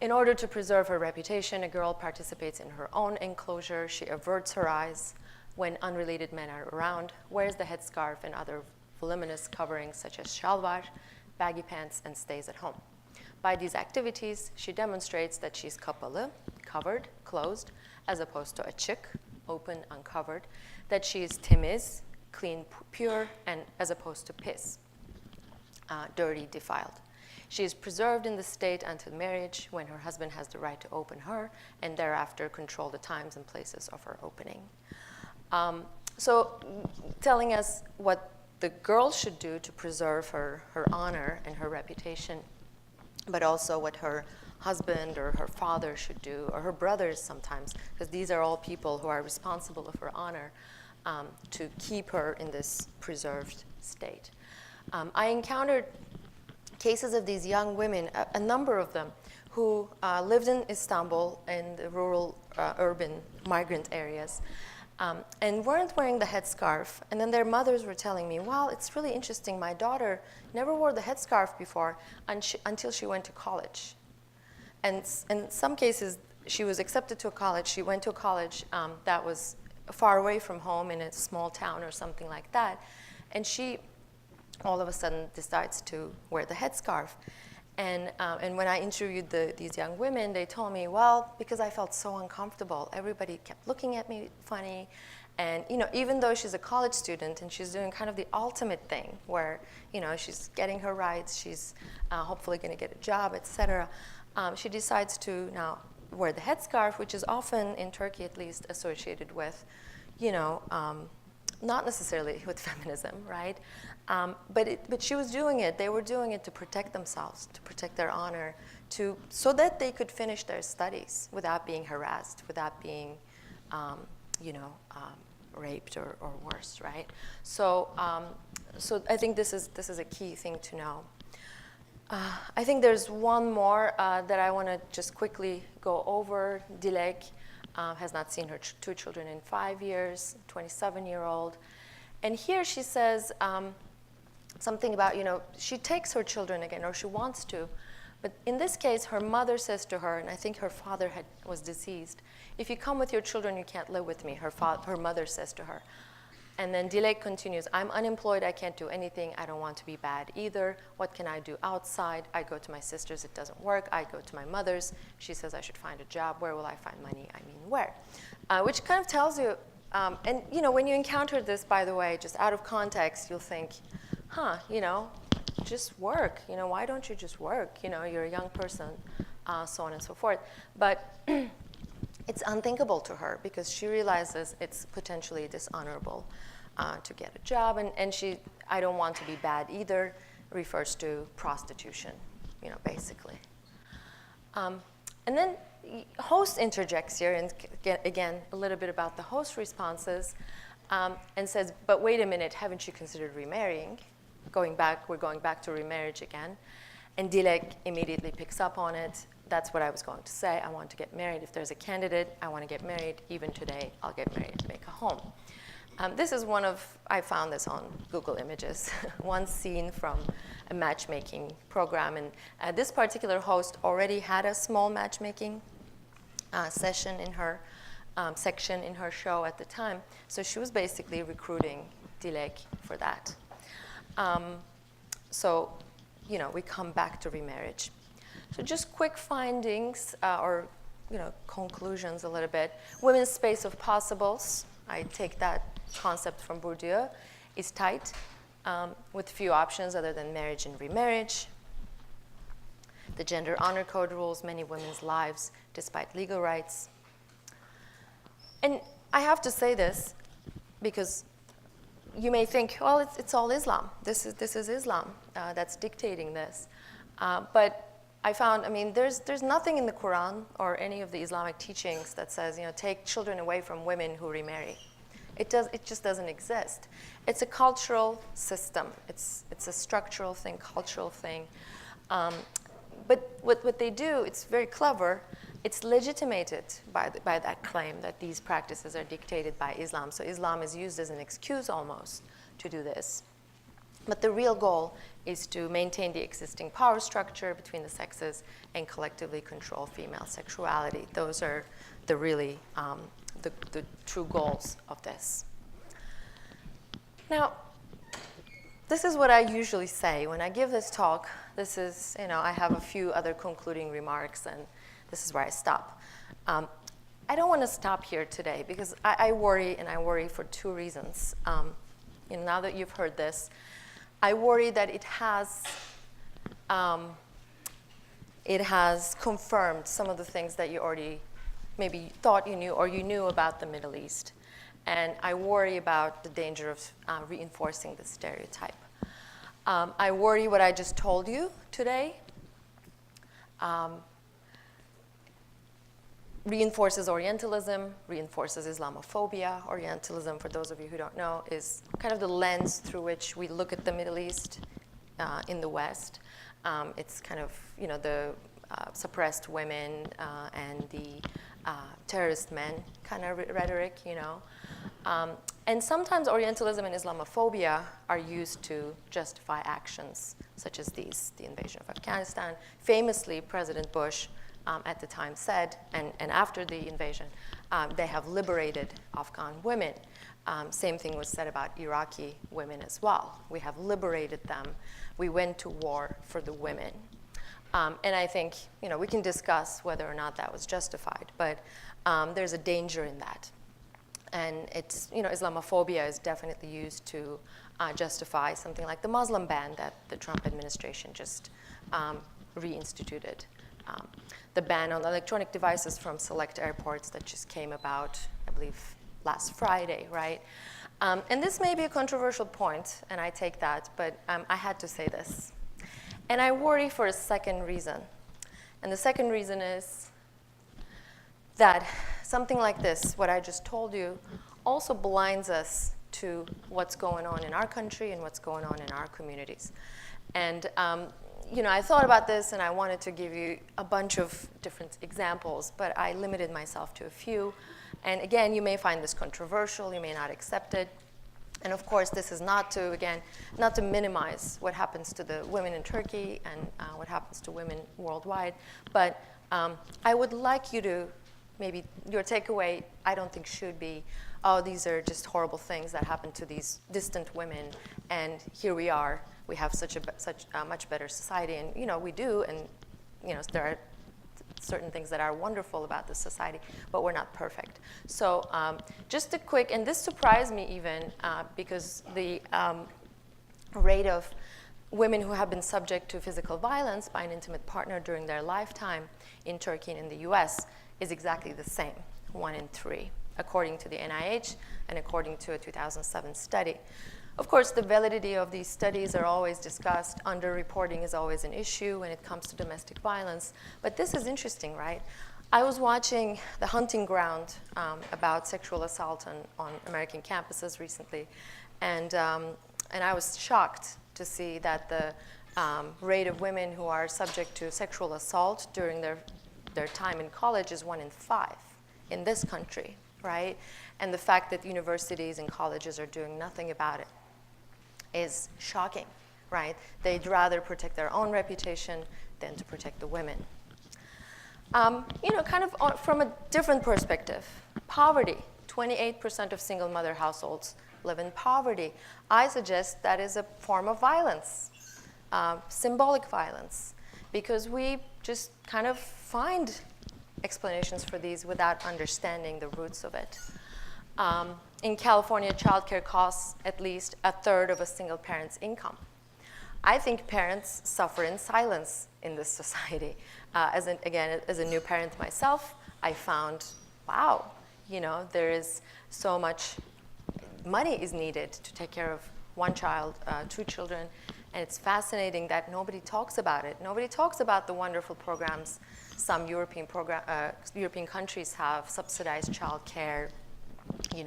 In order to preserve her reputation, a girl participates in her own enclosure. She averts her eyes when unrelated men are around, wears the headscarf and other voluminous coverings such as shalwar, baggy pants, and stays at home. By these activities, she demonstrates that she's kapalı, covered, closed, as opposed to açık, open, uncovered, that she is temiz, clean, pure, and as opposed to pis, dirty, defiled. She is preserved in the state until marriage, when her husband has the right to open her and thereafter control the times and places of her opening. So telling us what the girl should do to preserve her honor and her reputation, but also what her husband or her father should do, or her brothers sometimes, because these are all people who are responsible of her honor, to keep her in this preserved state. I encountered cases of these young women, a number of them, who lived in Istanbul in the rural, urban migrant areas, and weren't wearing the headscarf. And then their mothers were telling me, well, it's really interesting. My daughter never wore the headscarf before until she went to college. And in some cases, she was accepted to a college. She went to a college that was far away from home in a small town or something like that. And she all of a sudden decides to wear the headscarf. And when I interviewed these young women, they told me, well, because I felt so uncomfortable. Everybody kept looking at me funny. And even though she's a college student and she's doing kind of the ultimate thing where she's getting her rights, she's hopefully going to get a job, et cetera, she decides to now wear the headscarf, which is often, in Turkey at least, associated with, not necessarily with feminism, right? But she was doing it. They were doing it to protect themselves, to protect their honor, so that they could finish their studies without being harassed, without being, raped or worse, right? So I think this is a key thing to know. I think there's one more that I want to just quickly go over. Dilek has not seen her two children in 5 years, 27-year-old. And here she says something about, she takes her children again, or she wants to. But in this case, her mother says to her, and I think her father was deceased, if you come with your children, you can't live with me, her mother says to her. And then Dilek continues, I'm unemployed, I can't do anything, I don't want to be bad either. What can I do outside? I go to my sister's, it doesn't work. I go to my mother's, she says I should find a job. Where will I find money? I mean, where? Which kind of tells you, and when you encounter this, by the way, just out of context, you'll think, just work. Why don't you just work? You're a young person, so on and so forth. But it's unthinkable to her because she realizes it's potentially dishonorable. to get a job. And she, I don't want to be bad either, refers to prostitution, basically. And then host interjects here, and again, a little bit about the host responses, and says, but wait a minute, haven't you considered remarrying? We're going back to remarriage again. And Dilek immediately picks up on it. That's what I was going to say. I want to get married. If there's a candidate, I want to get married. Even today, I'll get married to make a home. This is I found this on Google Images, one scene from a matchmaking program. And this particular host already had a small matchmaking session in her section in her show at the time. So she was basically recruiting Dilek for that. So, we come back to remarriage. So just quick findings or conclusions a little bit. Women's space of possibles, I take that concept from Bourdieu, is tight with few options other than marriage and remarriage. The gender honor code rules many women's lives despite legal rights. And I have to say this because you may think, well, it's all Islam. This is Islam that's dictating this. But I found, there's nothing in the Quran or any of the Islamic teachings that says, take children away from women who remarry. It just doesn't exist. It's a cultural system. It's a structural thing, cultural thing. But what they do, it's very clever. It's legitimated by that claim that these practices are dictated by Islam. So Islam is used as an excuse almost to do this. But the real goal is to maintain the existing power structure between the sexes and collectively control female sexuality. Those are the really the true goals of this. Now, this is what I usually say when I give this talk. This is, I have a few other concluding remarks, and this is where I stop. I don't want to stop here today because I worry, and I worry for two reasons. Now that you've heard this, I worry that it has confirmed some of the things that you already maybe thought you knew or you knew about the Middle East. And I worry about the danger of reinforcing the stereotype. I worry what I just told you today reinforces Orientalism, reinforces Islamophobia. Orientalism, for those of you who don't know, is kind of the lens through which we look at the Middle East in the West. It's kind of, the suppressed women and the terrorist men kind of rhetoric, And sometimes Orientalism and Islamophobia are used to justify actions such as these, the invasion of Afghanistan. Famously, President Bush at the time said, and after the invasion, they have liberated Afghan women. Same thing was said about Iraqi women as well. We have liberated them. We went to war for the women. And I think, we can discuss whether or not that was justified, but there's a danger in that. And it's, Islamophobia is definitely used to justify something like the Muslim ban that the Trump administration just reinstituted. The ban on electronic devices from select airports that just came about, I believe, last Friday, right? And this may be a controversial point, and I take that, but I had to say this. And I worry for a second reason. And the second reason is that something like this, what I just told you, also blinds us to what's going on in our country and what's going on in our communities. And I thought about this and I wanted to give you a bunch of different examples, but I limited myself to a few. And again, you may find this controversial, you may not accept it. And of course, this is not to minimize what happens to the women in Turkey and what happens to women worldwide, but I would like you to, maybe your takeaway, I don't think should be, oh, these are just horrible things that happen to these distant women, and here we are, we have such a much better society, and we do, and there are certain things that are wonderful about this society, but we're not perfect. So just a quick, and this surprised me even because the rate of women who have been subject to physical violence by an intimate partner during their lifetime in Turkey and in the US is exactly the same, 1 in 3. According to the NIH, and according to a 2007 study. Of course, the validity of these studies are always discussed. Underreporting is always an issue when it comes to domestic violence. But this is interesting, right? I was watching The Hunting Ground about sexual assault on American campuses recently, and I was shocked to see that the rate of women who are subject to sexual assault during their time in college is 1 in 5 in this country, right? And the fact that universities and colleges are doing nothing about it is shocking, right? They'd rather protect their own reputation than to protect the women. Kind of from a different perspective, poverty. 28% of single mother households live in poverty. I suggest that is a form of violence, symbolic violence, because we just kind of find explanations for these without understanding the roots of it. In California, childcare costs at least a third of a single parent's income. I think parents suffer in silence in this society. As a new parent myself, I found, wow, there is so much money is needed to take care of one child, 2 children, and it's fascinating that nobody talks about it. Nobody talks about the wonderful programs some European countries have, subsidized childcare. Is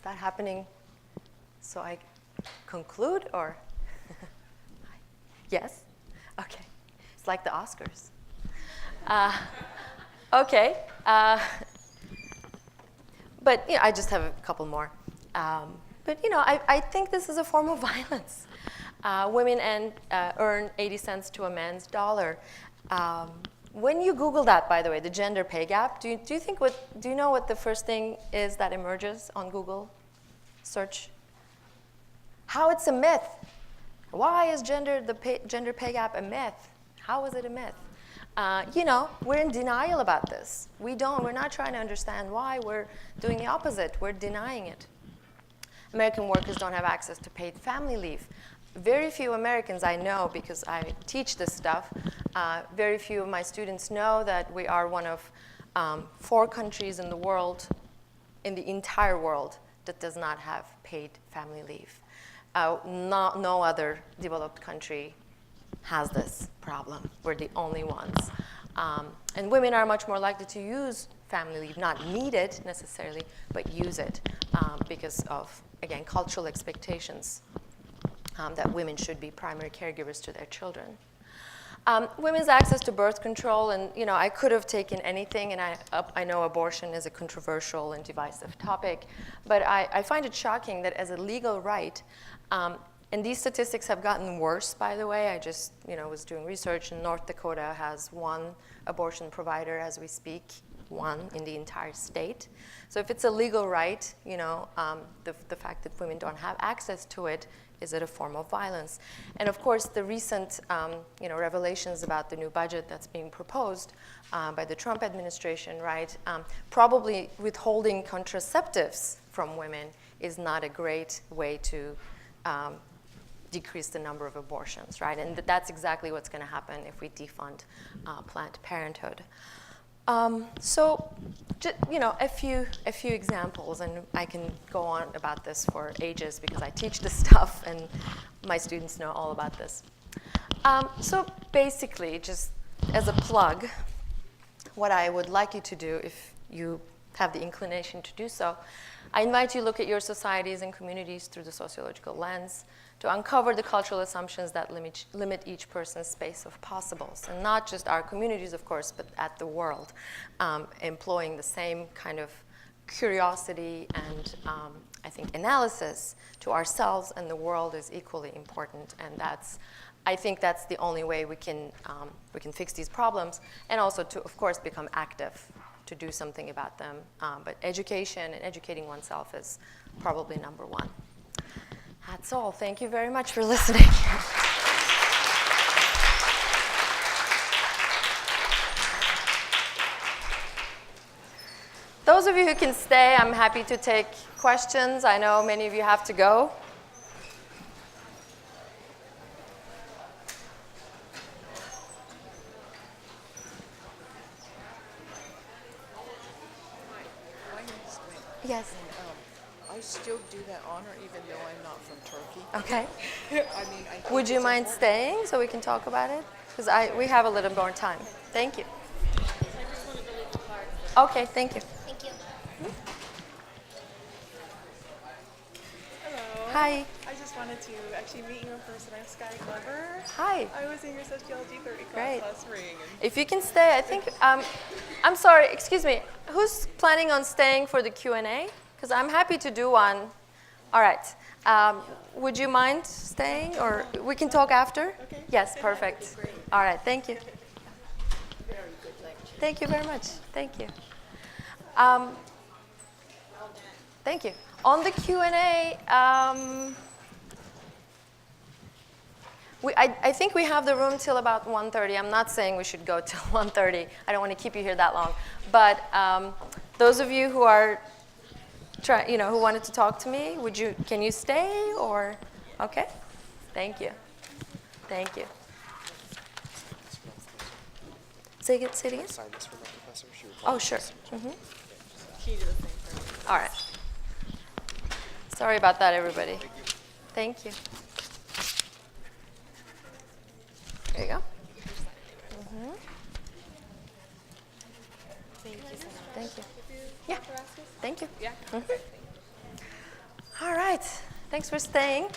that happening? So I conclude, or? Yes? Okay. It's like the Oscars. Okay. But I just have a couple more. But I think this is a form of violence. Women earn 80 cents to a man's dollar. When you Google that, by the way, the gender pay gap, do you know what the first thing is that emerges on Google search? How it's a myth. Why is gender pay gap a myth? How is it a myth? We're in denial about this. We're not trying to understand why. We're doing the opposite. We're denying it. American workers don't have access to paid family leave. Very few Americans I know, because I teach this stuff, very few of my students know that we are one of 4 countries in the world, in the entire world, that does not have paid family leave. No other developed country has this problem. We're the only ones. And women are much more likely to use family leave, not need it necessarily, but use it because of, again, cultural expectations that women should be primary caregivers to their children. Women's access to birth control, and I could have taken anything, and I know abortion is a controversial and divisive topic, but I find it shocking that as a legal right, and these statistics have gotten worse, by the way. I just was doing research, and North Dakota has 1 abortion provider as we speak, 1 in the entire state. So if it's a legal right, the fact that women don't have access to it, is it a form of violence? And of course, the recent revelations about the new budget that's being proposed by the Trump administration, right? Probably withholding contraceptives from women is not a great way to decrease the number of abortions, right? And that's exactly what's going to happen if we defund Planned Parenthood. So, a few examples, and I can go on about this for ages because I teach this stuff, and my students know all about this. So basically, just as a plug, what I would like you to do, if you have the inclination to do so, I invite you to look at your societies and communities through the sociological lens, to uncover the cultural assumptions that limit each person's space of possibles. And not just our communities, of course, but at the world, employing the same kind of curiosity and, I think, analysis to ourselves and the world is equally important. And I think that's the only way we can fix these problems, and also to, of course, become active, to do something about them. But education and educating oneself is probably number 1. That's all. Thank you very much for listening. Those of you who can stay, I'm happy to take questions. I know many of you have to go. Yes. And I still do that honor even though I'm not from Turkey. Okay. I mean, I think Would you it's mind important. staying so we can talk about it? Because we have a little more time. Thank you. Okay, thank you. Thank you. Hello. Hi. I just wanted to actually meet you in person. I'm Sky Glover. Hi. I was in your sociology 30 class Great. last spring. And If you can stay, I think, I'm sorry, excuse me. Who's planning on staying for the Q&A? Because I'm happy to do one. All right. Would you mind staying or we can talk after? Okay. Yes, perfect. All right, thank you. Very good lecture. Thank you very much. Thank you. Thank you. On the Q&A, I think we have the room till about 1:30. I'm not saying we should go till 1:30. I don't want to keep you here that long. But those of you who are, who wanted to talk to me, can you stay or, okay? Thank you. Thank you. Say it again? Sign this for my professor. She would Oh, sure. Mm-hmm. can you do the same for me? All right. Sorry about that, everybody. Thank you. There you go. Mm-hmm. Thank you. Yeah. Thank you. Yeah. Mhm. All right. Thanks for staying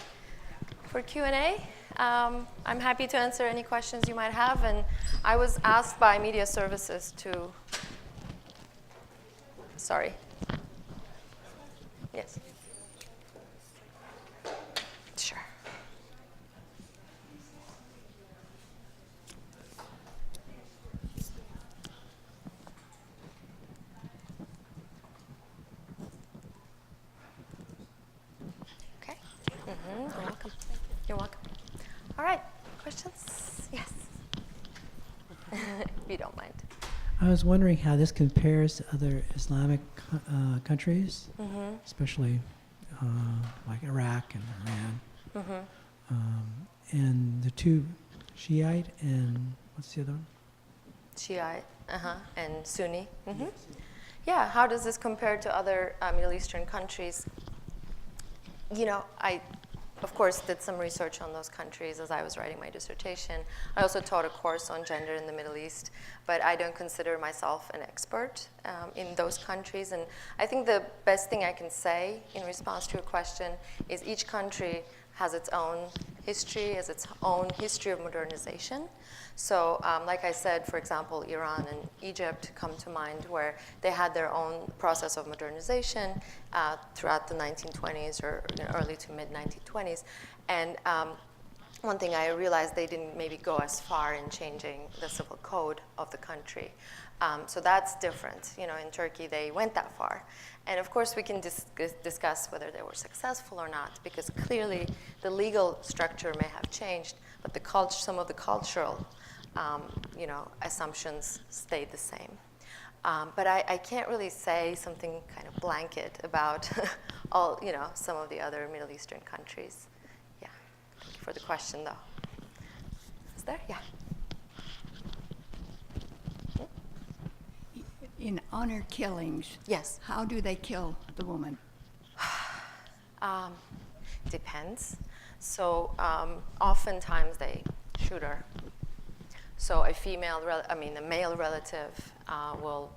for Q&A. I'm happy to answer any questions you might have. And I was asked by Media Services to, sorry. Yes. Sure. Okay. You're welcome. You're welcome. All right. Questions? Yes. If you don't mind. I was wondering how this compares to other Islamic countries, especially like Iraq and Iran, and the two Shiite and what's the other one? Shiite, and Sunni. Yeah, how does this compare to other Middle Eastern countries? I, of course, did some research on those countries as I was writing my dissertation. I also taught a course on gender in the Middle East, but I don't consider myself an expert in those countries. And I think the best thing I can say in response to your question is each country has its own history, has its own history of modernization. So like I said, for example, Iran and Egypt come to mind where they had their own process of modernization throughout the 1920s or early to mid 1920s. And one thing I realized, they didn't maybe go as far in changing the civil code of the country. So that's different. In Turkey, they went that far. And of course, we can discuss whether they were successful or not, because clearly the legal structure may have changed, but some of the cultural assumptions stayed the same. But I can't really say something kind of blanket about all, some of the other Middle Eastern countries. Yeah, thank you for the question, though. Is there? Yeah. In honor killings, Yes. how do they kill the woman? Depends. So oftentimes they shoot her. So a male relative will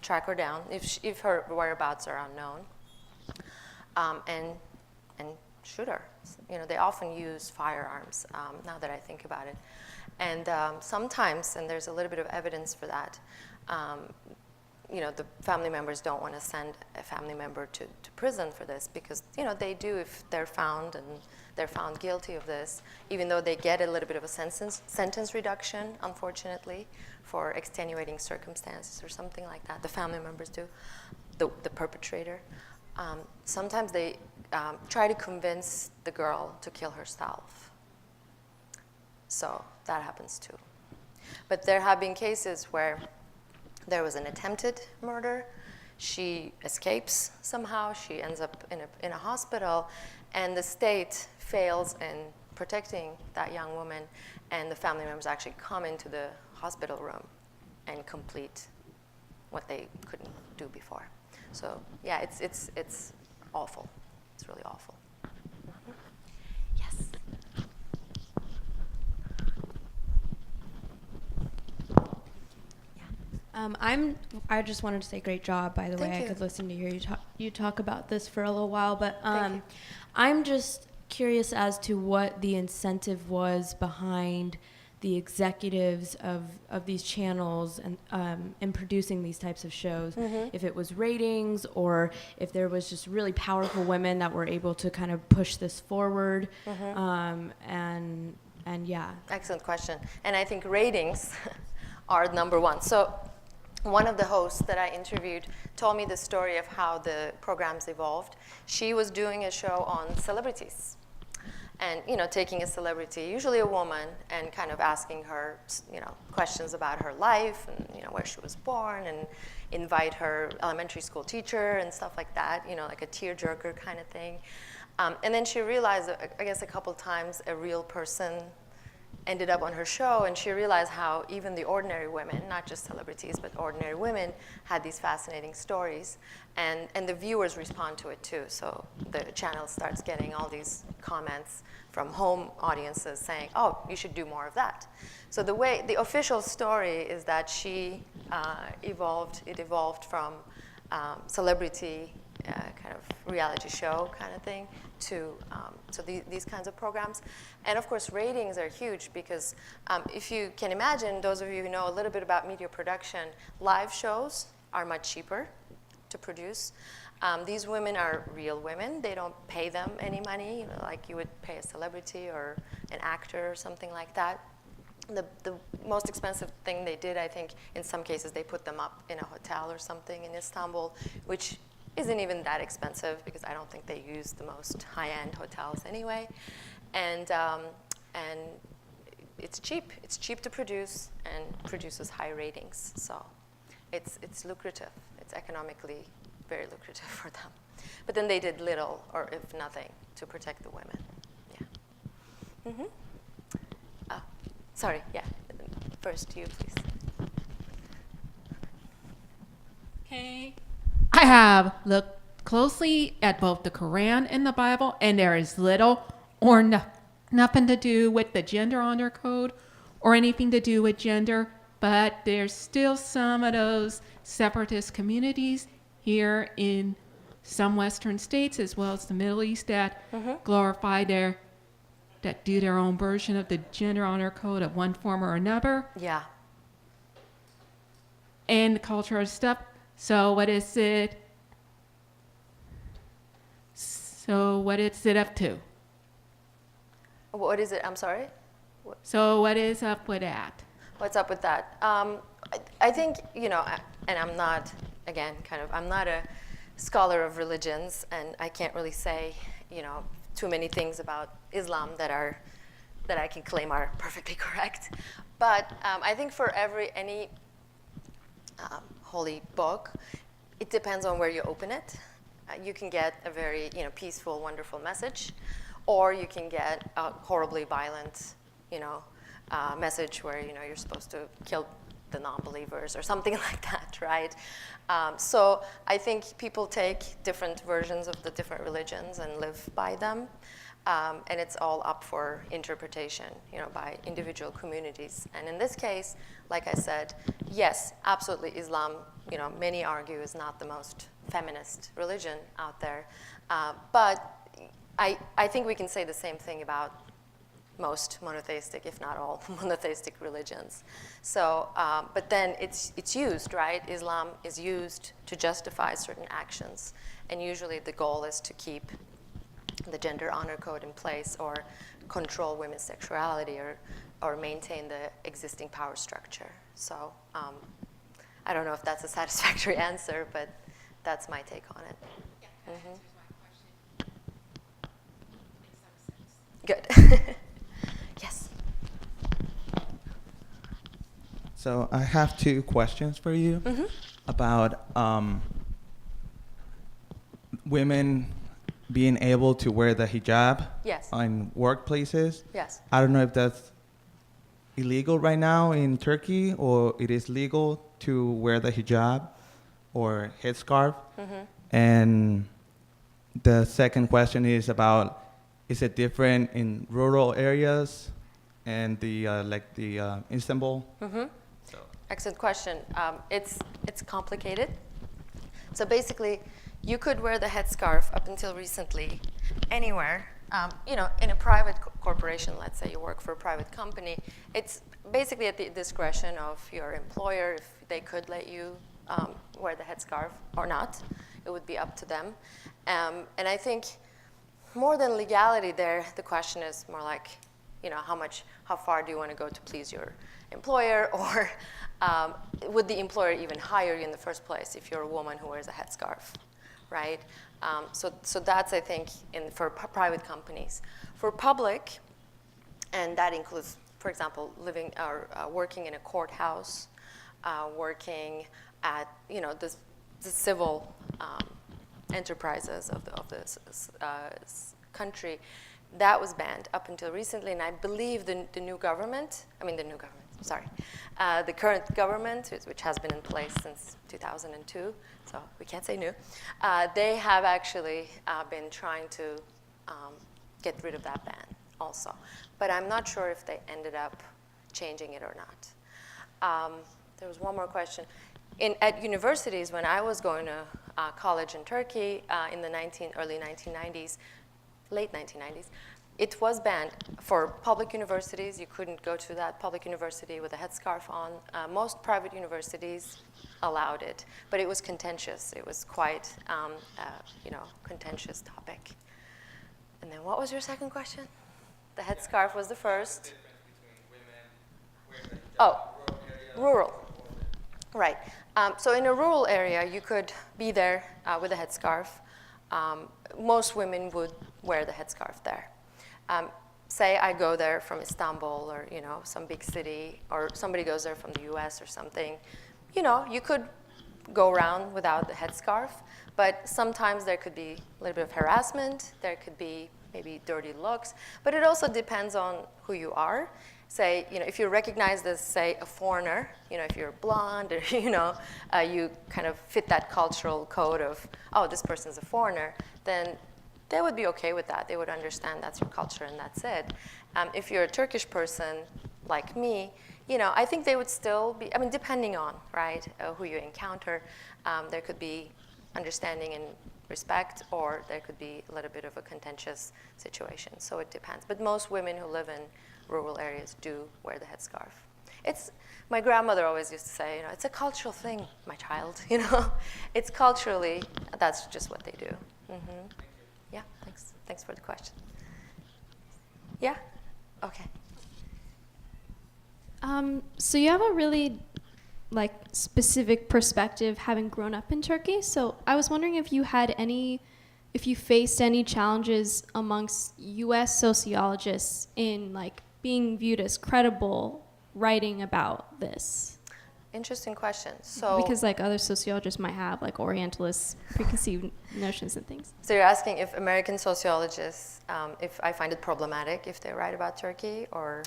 track her down if her whereabouts are unknown, and shoot her. They often use firearms. Now that I think about it, and sometimes, and there's a little bit of evidence for that. The family members don't want to send a family member to prison for this because, they do if they're found and they're found guilty of this, even though they get a little bit of a sentence reduction, unfortunately, for extenuating circumstances or something like that. The family members do, the perpetrator. Sometimes they try to convince the girl to kill herself. So that happens too. But there have been cases where there was an attempted murder. She escapes somehow. She ends up in a hospital, and the state fails in protecting that young woman, and the family members actually come into the hospital room and complete what they couldn't do before. So yeah, it's awful. It's really awful. Yes. I just wanted to say great job, by the way. Thank you. I could listen to you talk about this for a little while, but Thank you. I'm just curious as to what the incentive was behind the executives of these channels and in producing these types of shows. If it was ratings or if there was just really powerful women that were able to kind of push this forward, and yeah. Excellent question. And I think ratings are number one. So one of the hosts that I interviewed told me the story of how the programs evolved. She was doing a show on celebrities. And, taking a celebrity, usually a woman, and kind of asking her, questions about her life and, where she was born, and invite her elementary school teacher and stuff like that, like a tearjerker kind of thing. And then she realized, I guess a couple times, a real person ended up on her show, and she realized how even the ordinary women, not just celebrities, but ordinary women, had these fascinating stories, and the viewers respond to it too. So the channel starts getting all these comments from home audiences saying, oh, you should do more of that. So the official story is that she evolved from celebrity kind of reality show kind of thing to these kinds of programs. And of course, ratings are huge because if you can imagine, those of you who know a little bit about media production, live shows are much cheaper to produce. These women are real women. They don't pay them any money, like you would pay a celebrity or an actor or something like that. The most expensive thing they did, I think, in some cases, they put them up in a hotel or something in Istanbul, which isn't even that expensive because I don't think they use the most high-end hotels anyway. And it's cheap. It's cheap to produce and produces high ratings. So it's lucrative. It's economically very lucrative for them. But then they did little or if nothing to protect the women. Yeah. Mm-hmm. Sorry, yeah. First, you, please. Okay. I have looked closely at both the Quran and the Bible, and there is little or nothing to do with the gender honor code or anything to do with gender, but there's still some of those separatist communities here in some Western states as well as the Middle East that glorify that do their own version of the gender honor code of one form or another. Yeah. And the cultural stuff. So what is it? What is it up to? What is it? I'm sorry? So what is up with that? What's up with that? I think, and I'm not, again, I'm not a scholar of religions, and I can't really say, too many things about Islam that I can claim are perfectly correct. But I think for any holy book, it depends on where you open it. You can get a very peaceful, wonderful message, or you can get a horribly violent message where you're supposed to kill the non-believers or something like that, right? So I think people take different versions of the different religions and live by them. And it's all up for interpretation, by individual communities. And in this case, like I said, yes, absolutely, Islam, many argue is not the most feminist religion out there. But I think we can say the same thing about most monotheistic, if not all, monotheistic religions. So, but then it's used, right? Islam is used to justify certain actions. And usually the goal is to keep the gender honor code in place or control women's sexuality or maintain the existing power structure. So I don't know if that's a satisfactory answer, but that's my take on it. Yeah, that answers my question. Makes some sense. Good. Yes. So I have two questions for you about women being able to wear the hijab Yes. in workplaces. Yes. I don't know if that's illegal right now in Turkey or it is legal to wear the hijab. or headscarf? And the second question is about, is it different in rural areas and the Istanbul? So. Excellent question. It's complicated. So basically, you could wear the headscarf up until recently anywhere. In a private corporation, let's say you work for a private company, it's basically at the discretion of your employer if they could let you wear the headscarf or not. It would be up to them. And I think more than legality there, the question is more like, how far do you want to go to please your employer, or would the employer even hire you in the first place if you're a woman who wears a headscarf, right? So that's, I think, for private companies. For public, and that includes, for example, living or working in a courthouse, working at the civil enterprises of the country, that was banned up until recently, and I believe the current government, which has been in place since 2002, so we can't say new, they have actually been trying to get rid of that ban also. But I'm not sure if they ended up changing it or not. There was one more question. At universities, when I was going to college in Turkey in the early 1990s, late 1990s, it was banned for public universities. You couldn't go to that public university with a headscarf on. Most private universities allowed it, but it was contentious. It was quite, contentious topic. And then what was your second question? The headscarf was the first. Rural. Right. So in a rural area, you could be there with a headscarf. Most women would wear the headscarf there. Say I go there from Istanbul or some big city, or somebody goes there from the US or something, you could go around without the headscarf, but sometimes there could be a little bit of harassment, there could be maybe dirty looks, but it also depends on who you are. Say, if you're recognized as, say, a foreigner, if you're blonde or, you kind of fit that cultural code of, oh, this person's a foreigner, then they would be okay with that. They would understand that's your culture and that's it. If you're a Turkish person like me, I think they would still be, depending on, right, who you encounter, there could be understanding and respect, or there could be a little bit of a contentious situation. So it depends. But most women who live in rural areas do wear the headscarf. My grandmother always used to say, it's a cultural thing, my child. It's culturally, that's just what they do. Mm-hmm. Yeah, thanks. Thanks for the question. Yeah? Okay. So you have a really specific perspective having grown up in Turkey. So I was wondering if you faced any challenges amongst US sociologists in being viewed as credible writing about this. Interesting question. So because other sociologists might have Orientalist preconceived notions and things. So you're asking if American sociologists, if I find it problematic if they write about Turkey, or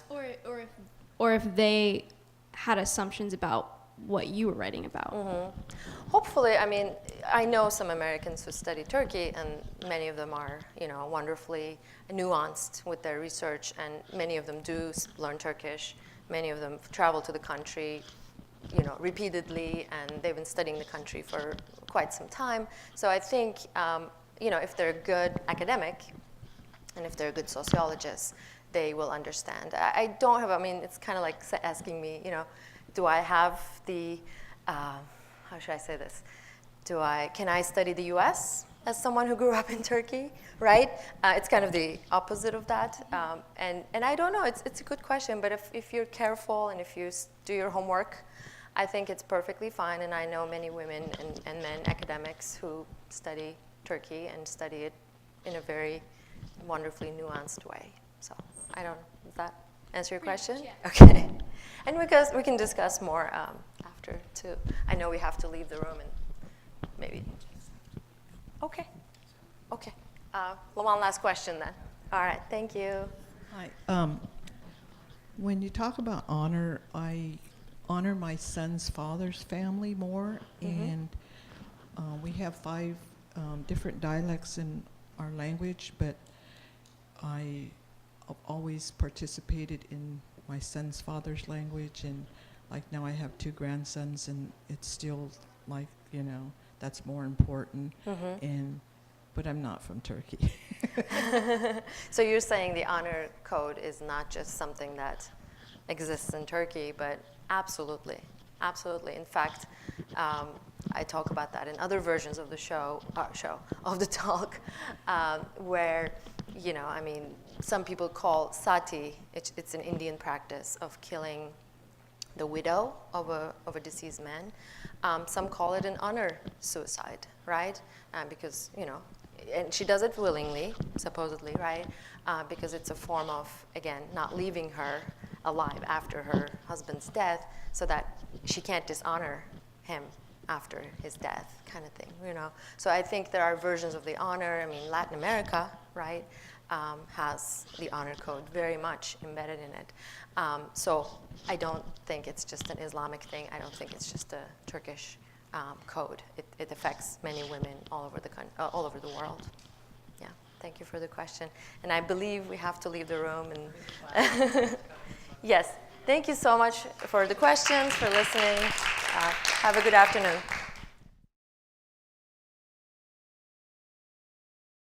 if they had assumptions about what you were writing about. Mm-hmm. Hopefully, I know some Americans who study Turkey, and many of them are, wonderfully nuanced with their research, and many of them do learn Turkish. Many of them travel to the country, repeatedly, and they've been studying the country for quite some time. So I think, if they're a good academic, and if they're a good sociologist, they will understand. I don't have, it's kind of like asking me, do I have the, how should I say this? Can I study the US as someone who grew up in Turkey, right? It's kind of the opposite of that. And I don't know, it's a good question, but if you're careful and if you do your homework, I think it's perfectly fine. And I know many women and men academics who study Turkey and study it in a very wonderfully nuanced way. So does that answer your question? Yeah. Okay. And we can discuss more after too. I know we have to leave the room and maybe. Okay. One last question then. All right. Thank you. Hi. When you talk about honor, I honor my son's father's family more, Mm-hmm. and we have 5 different dialects in our language, but I have always participated in my son's father's language, and like now I have 2 grandsons, and it's still like, you know, that's more important. But I'm not from Turkey. So you're saying the honor code is not just something that exists in Turkey, but absolutely, absolutely. In fact, I talk about that in other versions of the of the talk, where, you know, I mean, some people call sati, it's an Indian practice of killing the widow of a deceased man. Some call it an honor suicide, right? Because, you know, and she does it willingly, supposedly, right? Because it's a form of, again, not leaving her alive after her husband's death, so that she can't dishonor him after his death, kind of thing, you know? So I think there are versions of the honor. I mean, Latin America, right, has the honor code very much embedded in it. So I don't think it's just an Islamic thing. I don't think it's just a Turkish code. It affects many women all over the world. Yeah, thank you for the question. And I believe we have to leave the room. And yes, thank you so much for the questions, for listening. Have a good afternoon.